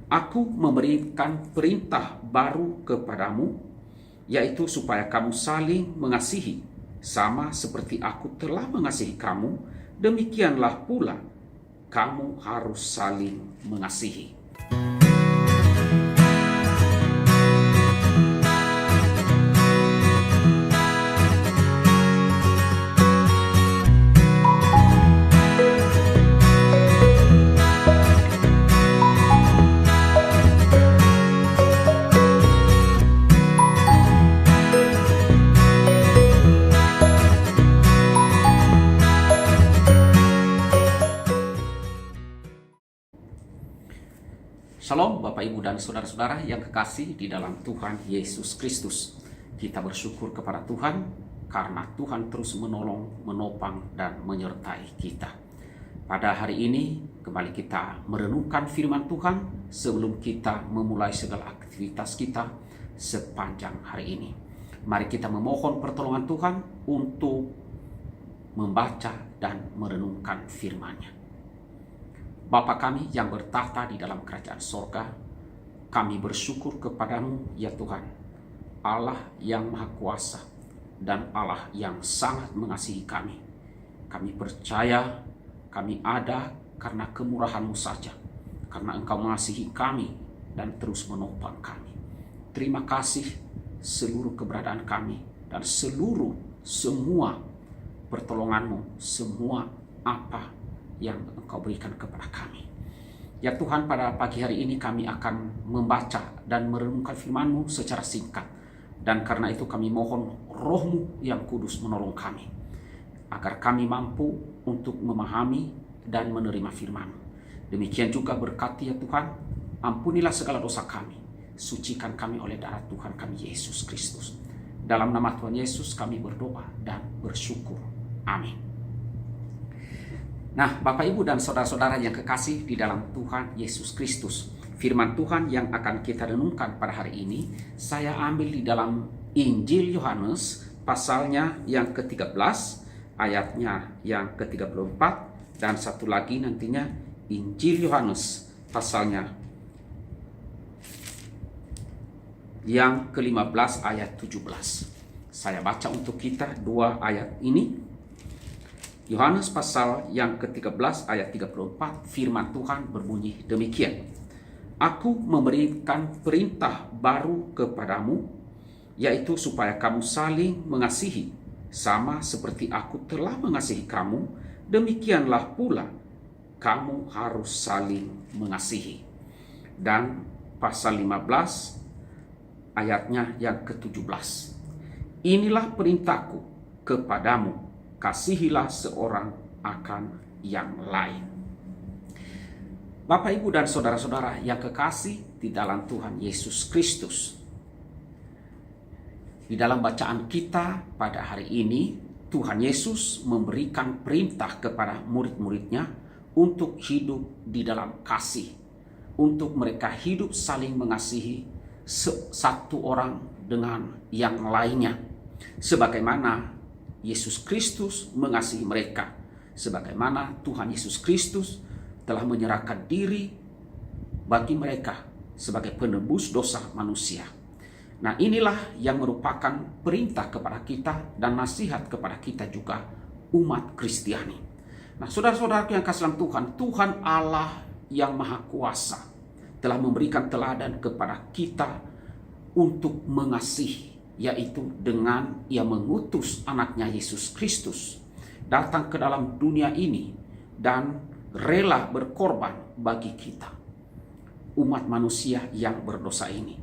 Aku memberikan perintah baru kepadamu, yaitu supaya kamu saling mengasihi, sama seperti aku telah mengasihi kamu, demikianlah pula kamu harus saling mengasihi. Shalom Bapak Ibu dan Saudara-saudara yang kekasih di dalam Tuhan Yesus Kristus. Kita bersyukur kepada Tuhan karena Tuhan terus menolong, menopang, dan menyertai kita. Pada hari ini kembali kita merenungkan firman Tuhan sebelum kita memulai segala aktivitas kita sepanjang hari ini. Mari kita memohon pertolongan Tuhan untuk membaca dan merenungkan firman-Nya. Bapa kami yang bertahta di dalam kerajaan sorga, kami bersyukur kepadamu ya Tuhan, Allah yang maha kuasa dan Allah yang sangat mengasihi kami. Kami percaya kami ada karena kemurahan-Mu saja, karena Engkau mengasihi kami dan terus menopang kami. Terima kasih seluruh keberadaan kami dan semua pertolongan-Mu, semua apa yang Engkau berikan kepada kami. Ya Tuhan, pada pagi hari ini kami akan membaca dan merenungkan firman-Mu secara singkat. Dan karena itu kami mohon Roh-Mu yang kudus menolong kami, agar kami mampu untuk memahami dan menerima firman-Mu. Demikian juga berkati ya Tuhan, ampunilah segala dosa kami, sucikan kami oleh darah Tuhan kami Yesus Kristus. Dalam nama Tuhan Yesus kami berdoa dan bersyukur. Amin. Nah, Bapak Ibu dan Saudara-saudara yang kekasih di dalam Tuhan Yesus Kristus, firman Tuhan yang akan kita renungkan pada hari ini, saya ambil di dalam Injil Yohanes, pasalnya yang ke-13, ayatnya yang ke-34, dan satu lagi nantinya Injil Yohanes, pasalnya yang ke-15, ayat 17. Saya baca untuk kita dua ayat ini. Yohanes pasal yang ke-13 ayat 34, firman Tuhan berbunyi demikian. Aku memberikan perintah baru kepadamu, yaitu supaya kamu saling mengasihi, sama seperti aku telah mengasihi kamu, demikianlah pula kamu harus saling mengasihi. Dan pasal 15 ayatnya yang ke-17. Inilah perintahku kepadamu, kasihilah seorang akan yang lain. Bapak, Ibu, dan Saudara-saudara yang kekasih di dalam Tuhan Yesus Kristus. Di dalam bacaan kita pada hari ini, Tuhan Yesus memberikan perintah kepada murid-muridnya untuk hidup di dalam kasih. Untuk mereka hidup saling mengasihi satu orang dengan yang lainnya. Sebagaimana Yesus Kristus mengasihi mereka, sebagaimana Tuhan Yesus Kristus telah menyerahkan diri bagi mereka sebagai penebus dosa manusia. Nah, inilah yang merupakan perintah kepada kita dan nasihat kepada kita juga umat Kristiani. Nah, saudara-saudara yang kasih dalam Tuhan, Tuhan Allah yang maha kuasa telah memberikan teladan kepada kita untuk mengasihi, yaitu dengan Ia mengutus anaknya Yesus Kristus datang ke dalam dunia ini dan rela berkorban bagi kita, umat manusia yang berdosa ini.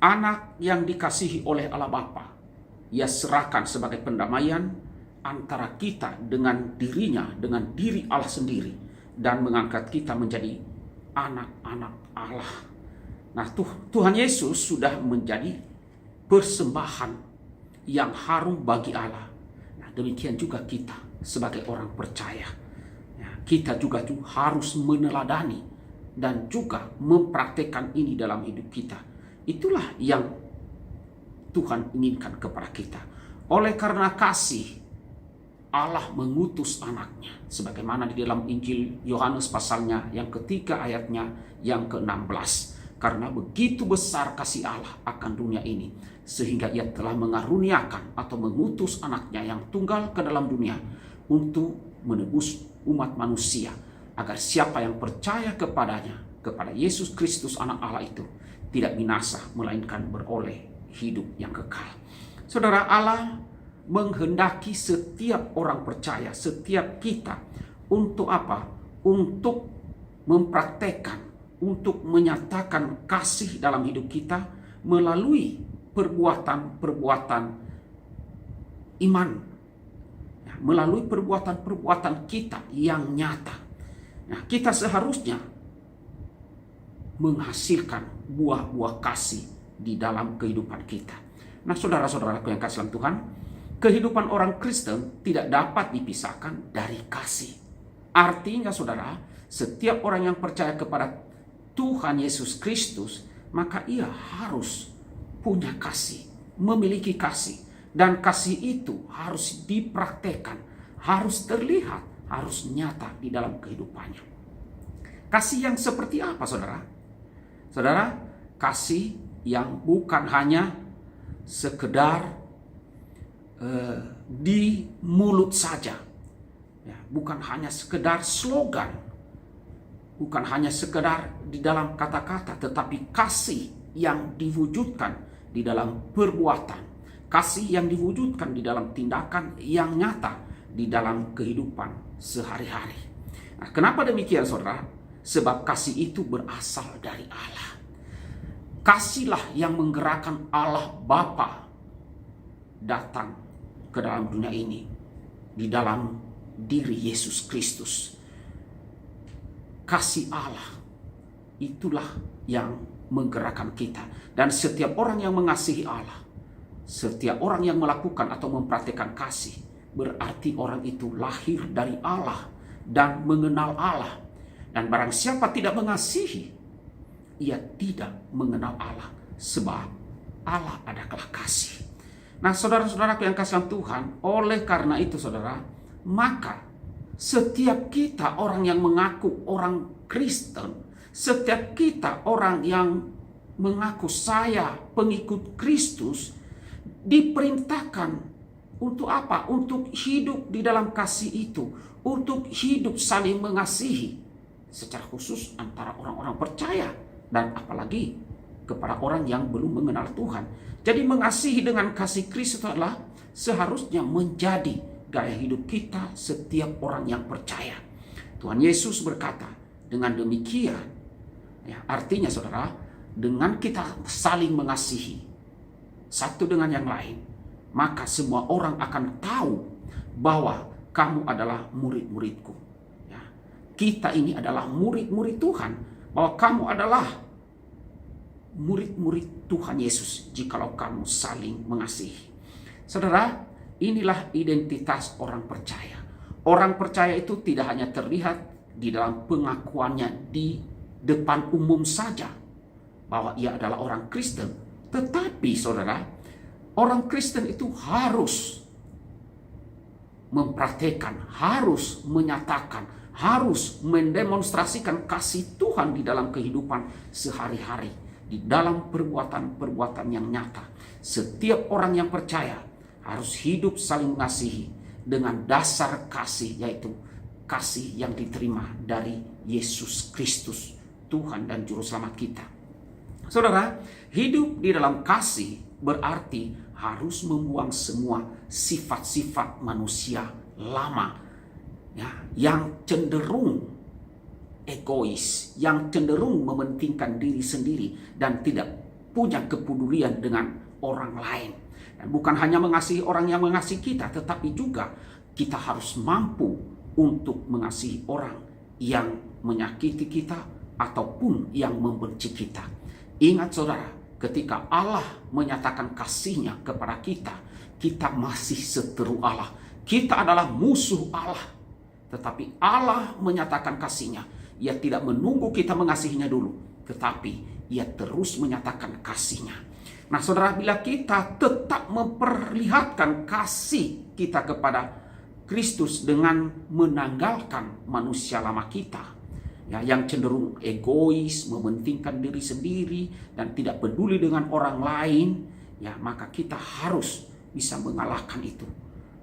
Anak yang dikasihi oleh Allah Bapa, Ia serahkan sebagai pendamaian antara kita dengan dirinya, dengan diri Allah sendiri, dan mengangkat kita menjadi anak-anak Allah. Nah, Tuhan Yesus sudah menjadi persembahan yang harum bagi Allah. Nah, demikian juga kita sebagai orang percaya. Kita juga harus meneladani dan juga mempraktekkan ini dalam hidup kita. Itulah yang Tuhan inginkan kepada kita. Oleh karena kasih, Allah mengutus anaknya. Sebagaimana di dalam Injil Yohanes pasalnya yang ketiga ayatnya yang ke-16. Karena begitu besar kasih Allah akan dunia ini, sehingga ia telah mengaruniakan atau mengutus anaknya yang tunggal ke dalam dunia untuk menebus umat manusia, agar siapa yang percaya kepadanya, kepada Yesus Kristus anak Allah itu, tidak binasa, melainkan beroleh hidup yang kekal. Saudara, Allah menghendaki setiap orang percaya, setiap kita, untuk apa? Untuk mempraktekkan, untuk menyatakan kasih dalam hidup kita melalui perbuatan-perbuatan iman, melalui perbuatan-perbuatan kita yang nyata. Nah, kita seharusnya menghasilkan buah-buah kasih di dalam kehidupan kita. Nah, saudara-saudaraku yang kasih dalam Tuhan, kehidupan orang Kristen tidak dapat dipisahkan dari kasih. Artinya, saudara, setiap orang yang percaya kepada Tuhan Yesus Kristus, maka ia harus punya kasih, memiliki kasih. Dan kasih itu harus dipraktekkan, harus terlihat, harus nyata di dalam kehidupannya. Kasih yang seperti apa, saudara? Saudara, kasih yang bukan hanya sekedar di mulut saja, ya, bukan hanya sekedar slogan, bukan hanya sekedar di dalam kata-kata, tetapi kasih yang diwujudkan di dalam perbuatan, kasih yang diwujudkan di dalam tindakan yang nyata di dalam kehidupan sehari-hari. Nah, kenapa demikian, saudara? Sebab kasih itu berasal dari Allah. Kasihlah yang menggerakkan Allah Bapa datang ke dalam dunia ini di dalam diri Yesus Kristus. Kasih Allah itulah yang menggerakkan kita. Dan setiap orang yang mengasihi Allah, setiap orang yang melakukan atau mempraktikkan kasih, berarti orang itu lahir dari Allah dan mengenal Allah. Dan barang siapa tidak mengasihi, ia tidak mengenal Allah, sebab Allah adalah kasih. Nah, saudara-saudaraku yang kasih Tuhan, oleh karena itu, saudara, maka setiap kita orang yang mengaku orang Kristen, setiap kita orang yang mengaku saya pengikut Kristus, diperintahkan untuk apa? Untuk hidup di dalam kasih itu, untuk hidup saling mengasihi, secara khusus antara orang-orang percaya dan apalagi kepada orang yang belum mengenal Tuhan. Jadi mengasihi dengan kasih Kristus adalah seharusnya menjadi gaya hidup kita setiap orang yang percaya. Tuhan Yesus berkata, dengan demikian, ya, artinya saudara, dengan kita saling mengasihi satu dengan yang lain, maka semua orang akan tahu bahwa kamu adalah murid-muridku. Ya, kita ini adalah murid-murid Tuhan, bahwa kamu adalah murid-murid Tuhan Yesus jikalau kamu saling mengasihi. Saudara, inilah identitas orang percaya. Orang percaya itu tidak hanya terlihat di dalam pengakuannya di depan umum saja bahwa ia adalah orang Kristen, tetapi saudara, orang Kristen itu harus mempraktekkan, harus menyatakan, harus mendemonstrasikan kasih Tuhan di dalam kehidupan sehari-hari, di dalam perbuatan-perbuatan yang nyata. Setiap orang yang percaya harus hidup saling mengasihi dengan dasar kasih, yaitu kasih yang diterima dari Yesus Kristus, Tuhan dan Juru Selamat kita. Saudara, hidup di dalam kasih berarti harus membuang semua sifat-sifat manusia lama, ya, yang cenderung egois, yang cenderung mementingkan diri sendiri dan tidak punya kepedulian dengan orang lain. Dan bukan hanya mengasihi orang yang mengasihi kita, tetapi juga kita harus mampu untuk mengasihi orang yang menyakiti kita ataupun yang membenci kita. Ingat saudara, ketika Allah menyatakan kasih-Nya kepada kita, kita masih seteru Allah. Kita adalah musuh Allah. Tetapi Allah menyatakan kasih-Nya. Ia tidak menunggu kita mengasihinya dulu, tetapi Ia terus menyatakan kasih-Nya. Nah saudara, bila kita tetap memperlihatkan kasih kita kepada Kristus dengan menanggalkan manusia lama kita, ya, yang cenderung egois, mementingkan diri sendiri dan tidak peduli dengan orang lain, ya, maka kita harus bisa mengalahkan itu,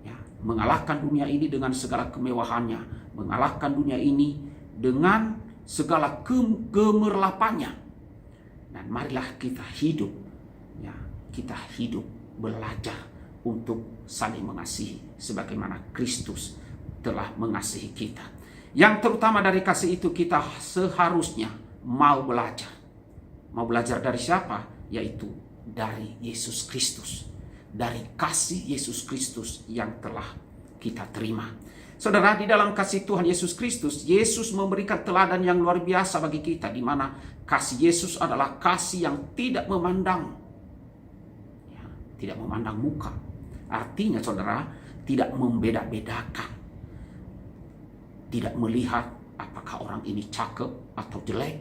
ya, mengalahkan dunia ini dengan segala kemewahannya, mengalahkan dunia ini dengan segala gemerlapannya. Dan marilah kita hidup, ya, kita hidup belajar untuk saling mengasihi sebagaimana Kristus telah mengasihi kita. Yang terutama dari kasih itu kita seharusnya mau belajar. Mau belajar dari siapa? Yaitu dari Yesus Kristus. Dari kasih Yesus Kristus yang telah kita terima. Saudara, di dalam kasih Tuhan Yesus Kristus, Yesus memberikan teladan yang luar biasa bagi kita, di mana kasih Yesus adalah kasih yang tidak memandang, ya, tidak memandang muka. Artinya, saudara, tidak membeda-bedakan, tidak melihat apakah orang ini cakep atau jelek,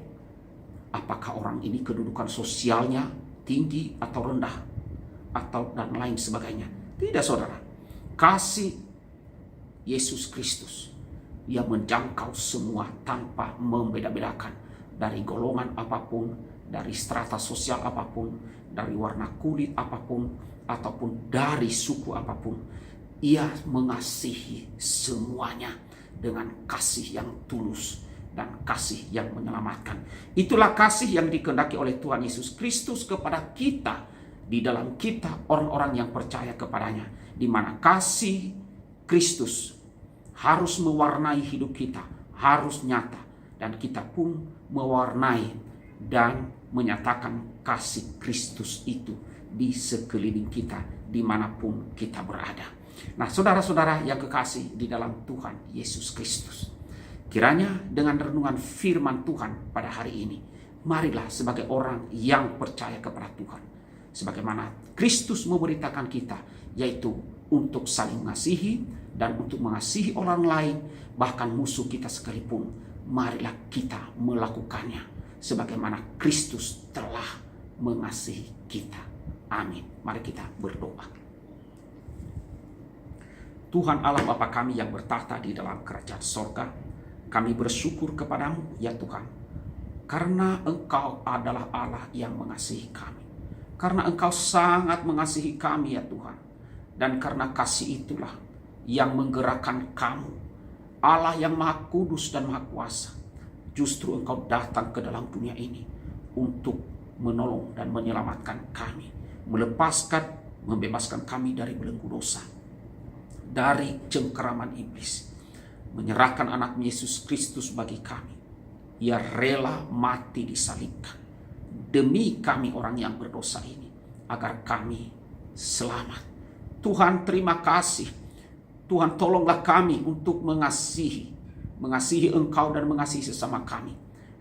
apakah orang ini kedudukan sosialnya tinggi atau rendah, atau dan lain sebagainya. Tidak, saudara. Kasih Yesus Kristus yang menjangkau semua tanpa membeda-bedakan, dari golongan apapun, dari strata sosial apapun, dari warna kulit apapun, ataupun dari suku apapun. Ia mengasihi semuanya dengan kasih yang tulus dan kasih yang menyelamatkan. Itulah kasih yang dikehendaki oleh Tuhan Yesus Kristus kepada kita, di dalam kita orang-orang yang percaya kepadanya, di mana kasih Kristus harus mewarnai hidup kita, harus nyata, dan kita pun mewarnai dan menyatakan kasih Kristus itu di sekeliling kita, dimanapun kita berada. Nah, saudara-saudara yang kekasih di dalam Tuhan Yesus Kristus, kiranya dengan renungan firman Tuhan pada hari ini, marilah sebagai orang yang percaya kepada Tuhan, sebagaimana Kristus memberitakan kita, yaitu untuk saling mengasihi dan untuk mengasihi orang lain, bahkan musuh kita sekalipun. Marilah kita melakukannya sebagaimana Kristus telah mengasihi kita. Amin. Mari kita berdoa. Tuhan Allah Bapa kami yang bertahta di dalam kerajaan sorga, kami bersyukur kepadamu ya Tuhan, karena Engkau adalah Allah yang mengasihi kami, karena Engkau sangat mengasihi kami ya Tuhan, dan karena kasih itulah yang menggerakkan kamu, Allah yang maha kudus dan maha kuasa. Justru Engkau datang ke dalam dunia ini untuk menolong dan menyelamatkan kami, membebaskan kami dari belenggu dosa, dari cengkeraman iblis, menyerahkan anak Yesus Kristus bagi kami. Ia rela mati disalibkan demi kami orang yang berdosa ini, agar kami selamat. Tuhan, terima kasih. Tuhan, tolonglah kami untuk mengasihi Engkau dan mengasihi sesama kami,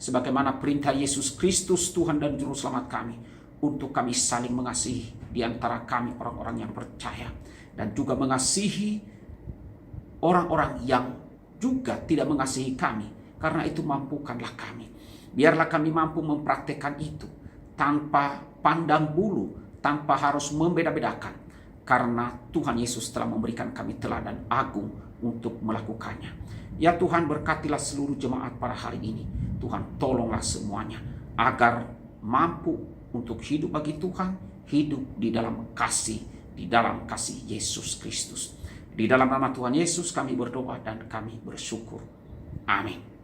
sebagaimana perintah Yesus Kristus Tuhan dan Juru Selamat kami, untuk kami saling mengasihi di antara kami orang-orang yang percaya, dan juga mengasihi orang-orang yang juga tidak mengasihi kami. Karena itu mampukanlah kami, biarlah kami mampu mempraktekkan itu tanpa pandang bulu, tanpa harus membeda-bedakan, karena Tuhan Yesus telah memberikan kami teladan agung untuk melakukannya. Ya Tuhan, berkatilah seluruh jemaat pada hari ini. Tuhan, tolonglah semuanya agar mampu untuk hidup bagi Tuhan, hidup di dalam kasih Yesus Kristus. Di dalam nama Tuhan Yesus kami berdoa dan kami bersyukur. Amin.